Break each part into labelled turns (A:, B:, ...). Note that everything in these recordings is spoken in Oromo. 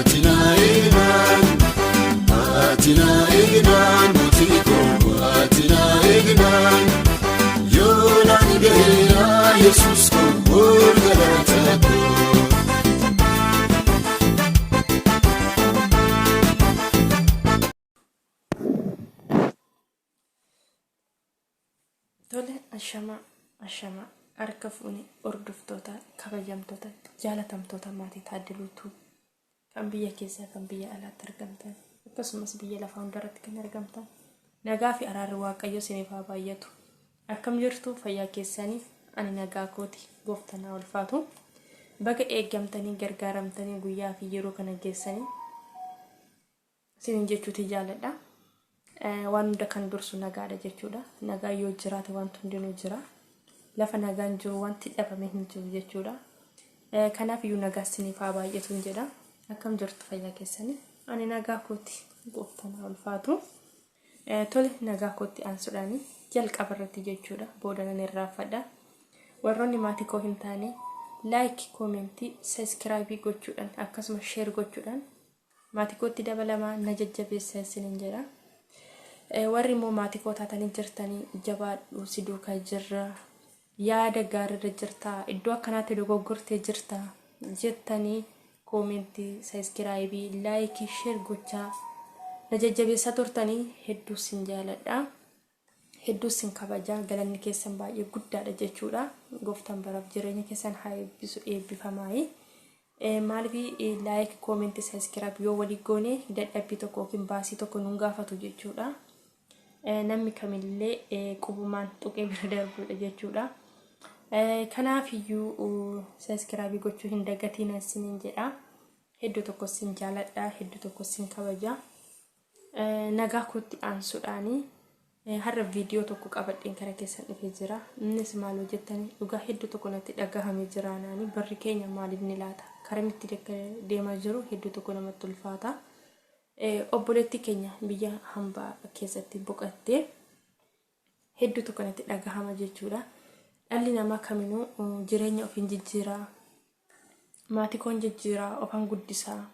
A: Atina eginan butiko atina eginan yolan geya Jesus ko borgalata
B: Tole ashama harka fuuni hordoftoota kabajamtoota jaalatamtoota maatii Taaddaluutu kan biyya keessaa kan biyya alaatti argamtan akkasumas biyya lafaa hundarratti kan argamtan nagaa fi araarri Waaqayyo isiniif haa baay'atu. Akkam jirtu fayyaa keessaniif ani nagaa kooti gooftanaa ulfaatu baga eeggamtanii gargaaramtanii guyyaa fi yeroo kana geessanii isinin jechuuti jaaladha. Waan hunda kan dursu nagaadha jechuudha. Nagaa yoo jiraate wanti hundinuu jira. Lafa nagaan jiru wanti dhabame hin jiru jechuudha. Kanaaf iyyuu nagaa isiniif haa baay'atu jedha. Akkam jirtu fayyaa keessanii ani nagaa kooti gooftanaa ulfaatu. Tole nagaa kootti aansuudhaani jalqaba irratti jechuudha. Boodanan irraanfadha. Warroonni maatii koo hin taane like, comment, subscribe gochuudhaan akkasumas share gochuudhaan maatii kootti dabalamaa na jajjabeessaa isinin jedha. Warri immoo maatii koo taatanii jirtanii jabaadhu si duukaa jirra. Yaada gaariirra jirta. Iddoo akkanaatti dogoggortee jirta jettanii comment, subscribe, like, share gochaa na jajjabeessaa turtanii hedduu sin jaaladha. Hedduu sin kabajaa. Galanni keessan baay'ee guddaadha jechuudha. Gooftaan baraaf jireenya keessan haa eebbisu eebbifamaayi. Maaliif like, comment, subscribe yoo walii goone dadhabbii tokko yookiin baasii tokko nun gaafatu jechuudha. Namni kamillee qubumaan tuqee bira darbuudha jechuudha. Kanaaf iyyuu subscribe gochuu hin dagatiin isinin jedha. Hedduu tokko sin jaaladha. Hedduu tokko sin kabaja. Nagaa kootti aansuudhaani har'a viidiyoo tokko qabadheen kara keessan dhufee jira. Innis maaloo jettanii dhugaa hedduu tokko natti dhagahamee jira naani barri keenya maaliif ni laata? Karamitti deemaa jiru hedduu tokko namatti ulfaata. Obboleetti keenya biyya hambaa keessatti boqottee hedduu tokko natti dhagahama jechuudha. Dhalli namaa kaminuu jireenya ofiin jijjiiraa, maatii koon jijjiiraa, ofaan guddisaa,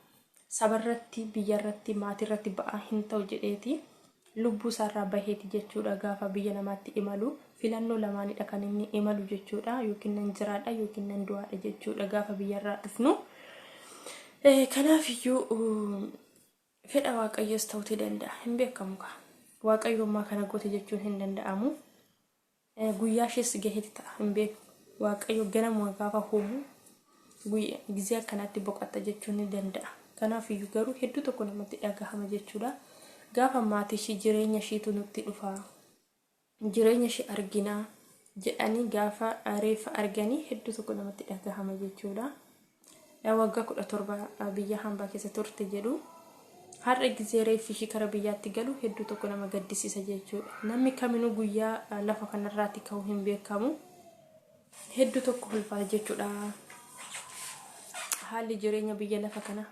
B: sabarratti, biyyarratti, maatirratti ba'aa hin ta'u jedheeti lubbuu isaarraa baheeti jechuudha. Gaafa biyya namaatti imalu filannoo lamaanidha kan inni imalu jechuudha. Yookiin nan jiraadha yookiin nan du'aadha jechuudha gaafa biyyarraa dhufnu. Kanaaf iyyuu fedha Waaqayyoos ta'uu danda'a. Hin beekamu ka. Waaqayyummaa kana goote jechuun hin danda'amu. Guyyaa ishees gaheeti ta'a. Hin beeku. Waaqayyo ganama gaafa uumu guyyaa gizee akkanaatti boqotta jechuun ni danda'a. Kanaaf iyyuu garuu hedduu tokko namatti dhagahama jechuudha. Gaafa maatii ishee jireenya isheetu nutti dhufa. Jireenya ishee arginaa jedhanii gaafa reeffa arganii hedduu tokko namatti dhagahama jechuudha. Waggaa 17 biyya hambaa keessa turte jedhu. Har'a gizee reeffi ishee kara biyyaatti galu hedduu tokko nama gaddisiisa jechuudha. Namni kaminuu guyyaa lafa kanarraatti ka'u hin beekamu. Hedduu tokko ulfaata jechuudha. Haalli jireenya biyya lafa kana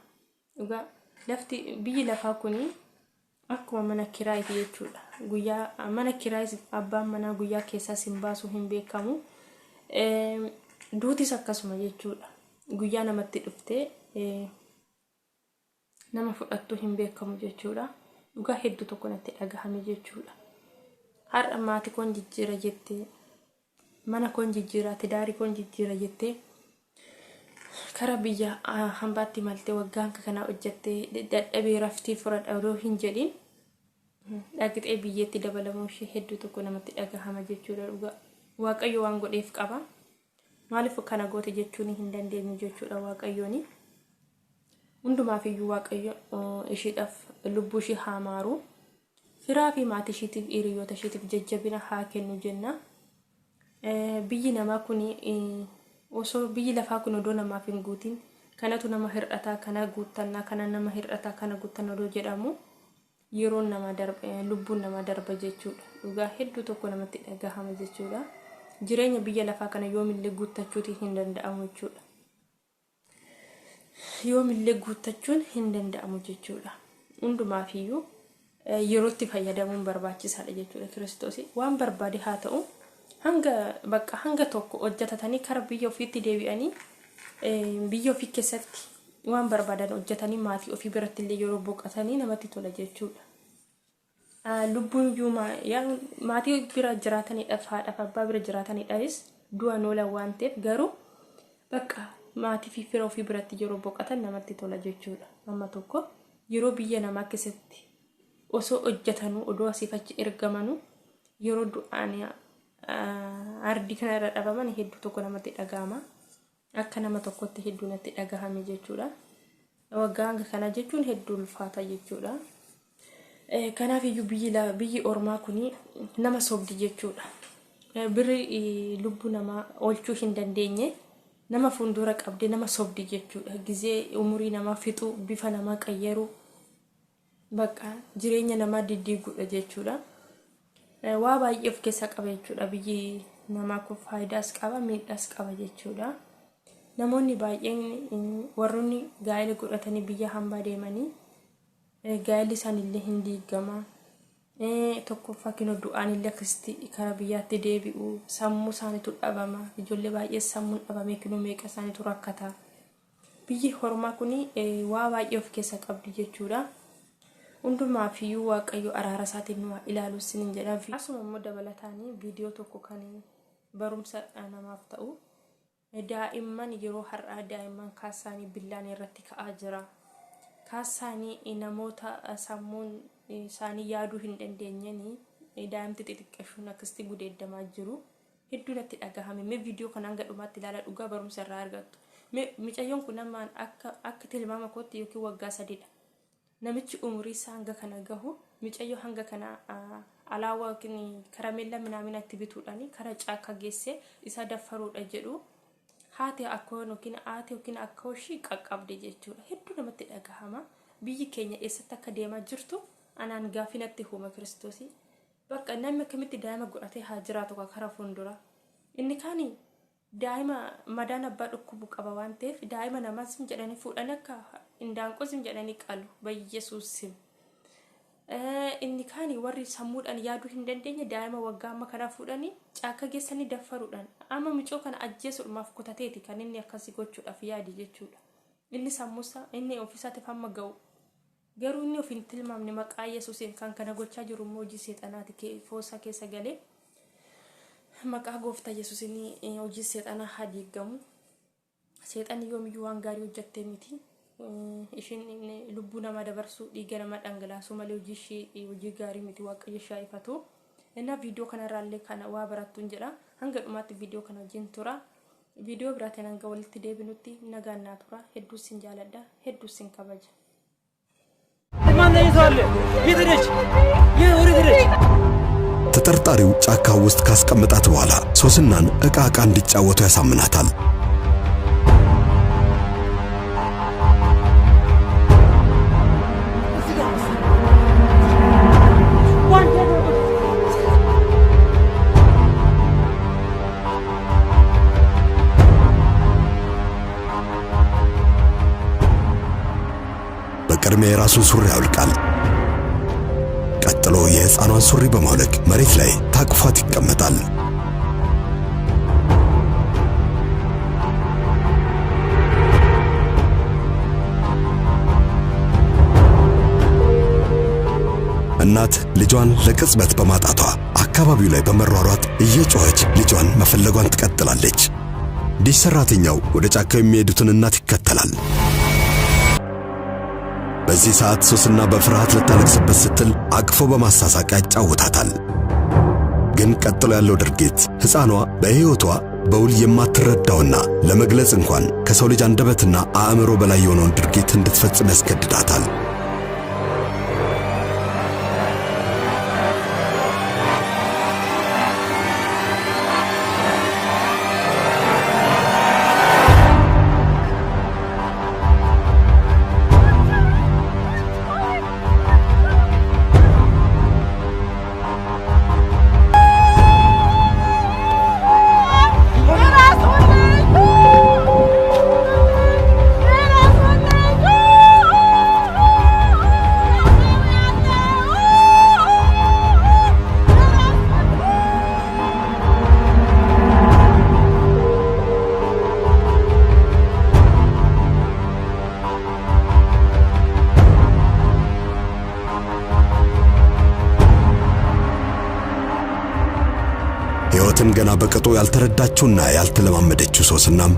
B: dhugaa lafti biyyi lafaa kuni akkuma mana kiraayti jechuudha. Guyyaa mana kiraayis abbaan manaa guyyaa keessaa sin baasu hin beekamu. Duutis akkasuma jechuudha. Guyyaa namatti dhuftee nama fudhattu hin beekamu jechuudha. Dhugaa hedduu tokko natti dhagahame jechuudha. Har'a maatii koon jijjiira jettee, mana koon jijjiira, tidaarii koon jijjiira jettee kara biyya hambaatti maltee waggaan kana hojjettee dadhabee raftii fudhadha odoo hin jedhin dhaqxee biyyeetti dabalamuu ishee hedduu tokko namatti dhagahama jechuudha. Dhugaa Waaqayyo waan godheef qaba. Maaliif kana goote jechuun hin dandeenyu jechuudha Waaqayyooni. Hundumaaf iyyuu Waaqayyo isheedhaaf lubbuu ishee haa maaru. Firaa fi maatii isheetiif hiriyoota isheetiif jajjabina haa kennu jenna. Biyyi namaa kuni osoo biyyi lafaa kun odoo namaaf hin guutin kanatu nama hir'ataa kana guuttannaa kana nama hir'ataa kana guuttanna odoo jedhamu yeroon nama darba lubbuun nama darba jechuudha. Dhugaa hedduu tokko namatti dhagahama jechuudha. Jireenya biyya lafaa kana yoomillee guuttachuuti hin danda'amu jechuudha. Yoomillee guuttachuun hin danda'amu jechuudha. Hundumaaf iyyuu yerootti fayyadamuun barbaachisaadha jechuudha. Kiristoos waan barbaade haa ta'u hanga tokko hojjetatanii kara biyya ofiitti deebi'anii biyya ofii keessatti waan barbaadan hojjetanii maatii ofii biratti illee yeroo boqotanii namatti tola jechuudha. Lubbuun iyyuu maatii bira jiraatanidha, haadhaaf abbaa bira jiraatanidhas du'an oolan waan ta'eef garuu bakka maatii fi fira ofii biratti yeroo boqotan namatti tola jechuudha. Amma tokko yeroo biyya namaa keessatti osoo hojjetanuu odoo asiif achi ergamanuu yeroo du'aan ardii kana irra dhabaman hedduu tokko namatti dhagahama. Akka nama tokkotti hedduu natti dhagahame jechuudha. Waggaa hanga kana jechuun hedduu ulfaata jechuudha. Kanaaf iyyuu biyyi ormaa kuni nama sobdi jechuudha. Birri lubbuu namaa oolchuu hin dandeenye nama fuuldura qabde nama sobdi jechuudha. Gizee umurii namaa fixu, bifa namaa qayyaru, bakka jireenya namaa diddiiguudha jechuudha. Waa baay'ee of keessa qaba jechuudha. Biyyi namaa kun faayidaas qaba, miidhaas qaba jechuudha. Namoonni baay'een warroonni gaa'ela godhatanii biyya hambaa deemanii gaa'elli isaanillee hin diigama. Tokkoffaa kinoo du'aan illee akkasitti karaa biyyaatti deebi'u, sammuu isaaniitu dhabama. Ijoollee baay'ee sammuun dhabamee kinoo meeqa isaaniitu rakkata. Biyyi ormaa kuni waa baay'ee of keessa qabdi jechuudha. Hundumaaf iyyuu Waaqayyo araara isaatiin nu ilaalu sinin jedha. Asuma immoo dabalataanii viidiyoo tokko kan barumsa namaaf ta'u. Daa'imman yeroo har'aa daa'imman kaasaanii billaan irratti ka'aa jira. Kaasaanii namoota sammuun isaanii yaaduu hin dandeenyanii daa'imti xixiqqashuun akkasitti gudeeddamaa jiru. Hedduu natti dhagahame. Mee viidiyoo kana hanga dhumaatti ilaala, dhugaa barumsa irraa argattu. Mucayyoon kun namaan akka tilmaama kootti yookiin waggaa 3dha. Namichi umurii isaa hanga kana gahu mucayyoo hanga kana alaawaa yookiin karameella minaamin itti bituudhaan karaa caakkaa geessee isa daffaruudha jedhu. Haati akkoon yookiin akkooshii qaqqabde jechuudha. Hedduu namatti dhagahama. Biyyi keenya eessatti akka deemaa jirtu anaan gaafii natti huma Kiristoosii. Bakka namni akkamitti daa'ima godhatee haa jiraatu karaa fuuldura. Inni kaani daa'ima madaan abbaa dhukkubu qaba waan ta'eef daa'ima namaas hin jedhanii fuudhan akka indaanqos hin jedhanii qalu bayyesuusim. Inni kaani warri sammuudhaan yaaduu hin dandeenye daa'ima waggaa amma kana fuudhanii caakka geessanii daffaruudhaan amma mucoo kana ajjeesuudhaaf kutateeti kan inni akkasii gochuudhaaf yaadi jechuudha. Inni sammuusaa inni ofiisaatiif hamma ga'u garuu inni of hin tilmaamne maqaa Yesuusiin kan kana gochaa jiru immoo hojii seexanaati foosaa keessa galee maqaa gooftaa Yesuusiin hojii seexanaa haa diigamu. Seexanni yoomiyyuu waan gaarii hojjettee miti. Ishiin lubbuu nama dabarsuu dhiiga nama dhangalaasuu malee hojii gaarii miti. Waaqayyo ishee ifatu. Innaa viidiyoo kanarraallee kana waa barattuun jedha. Hanga dhumaatti viidiyoo kana wajjin tura. Viidiyoo biraatiin hanga walitti deebinutti nagaan naa tura. Hedduu sin jaaladha. Hedduu sin kabaja.
C: ተጠርጣሪው ጫካ ውስጥ ካስቀመጣት በኋላ ሶስናን ዕቃ እንዲጫወቱ ያሳምናታል። በቅድሚያ የራሱን ሱሪ ያውልቃል። ቀጥሎ የሕፃኗን ሱሪ በማውለቅ መሬት ላይ ታቅፏት ይቀመጣል። እናት ልጇን ለቅጽበት በማጣቷ አካባቢው ላይ በመሯሯጥ እየጮኸች ልጇን መፈለጓን ትቀጥላለች። ዲሽ ሰራተኛው ወደ ጫካው የሚሄዱትን እናት ይከተላል። በዚህ ሰዓት ሶስና በፍርሃት ልታለቅስበት ስትል አቅፎ በማሳሳቅ ያጫውታታል። ግን ቀጥሎ ያለው ድርጊት ሕፃኗ በሕይወቷ በውል የማትረዳውና ለመግለጽ እንኳን ከሰው ልጅ አንደበትና አእምሮ በላይ የሆነውን ድርጊት እንድትፈጽም ያስገድዳታል። ሕይወትን ገና በቅጡ ያልተረዳችውና ያልተለማመደችው ሶስናም